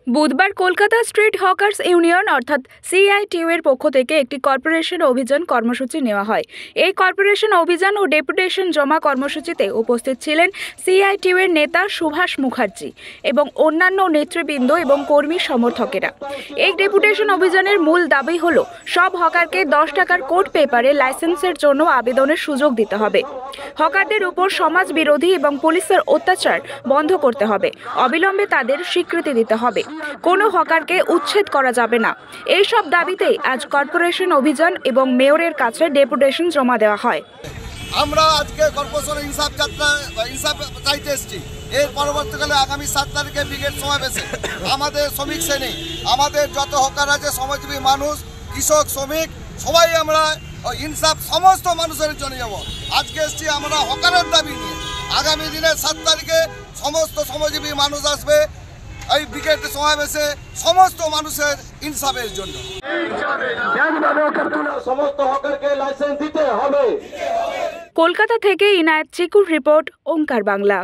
বুধবার Kolkata street hawkers union অর্থাৎ CITU এর পক্ষ থেকে একটি কর্পোরেশন অভিযান কর্মসূচি নেওয়া হয়। এই কর্পোরেশন অভিযান ও ডেপুটেশন জমা কর্মসূচিতে উপস্থিত ছিলেন সিআইটিইউ এর নেতা সুভাষ মুখার্জি এবং অন্যান্য নেতৃবৃন্দ এবং কর্মী সমর্থকেরা। এই ডেপুটেশন অভিযানের মূল দাবি হল সব হকারকে 10 টাকার কোড পেপারে লাইসেন্সের জন্য আবেদনের সুযোগ দিতে হবে। হকারদের উপর সমাজ বিরোধী এবং পুলিশের অত্যাচার বন্ধ করতে হবে। অবিলম্বে তাদের স্বীকৃতি দিতে হবে। কোনো হকারকে উচ্ছেদ করা যাবে না। এই সব দাবিতে আজ কর্পোরেশন অভিযান এবং মেয়রের কাছে ডেপুটেশন জমা দেওয়া হয়। আমরা আজকে কর্পোরেশন ইনসাফ যাত্রা ইনসাফ চাইতে এসেছি। এর পরবর্তীকালে আগামী 7 তারিখে ব্রিগেড সমাবেশে আমাদের শ্রমিক শ্রেণী, আমাদের যত হকার আছে, শ্রমজীবী মানুষ, কৃষক, শ্রমিক, সবাই আমরা ইনসাফ সমস্ত মানুষের জন্য যাব। আজকে এসেছি আমরা হকারের দাবি নিয়ে। আগামী দিনে 7 তারিখে সমস্ত শ্রমজীবী মানুষ আসবে এই ব্রিগেড সমাবেশে সমস্ত মানুষের ইনসাফের জন্য। সমস্ত হকারকে লাইসেন্স দিতে হবে। কলকাতা থেকে ইনায়েত চিকুর রিপোর্ট, ওঙ্কার বাংলা।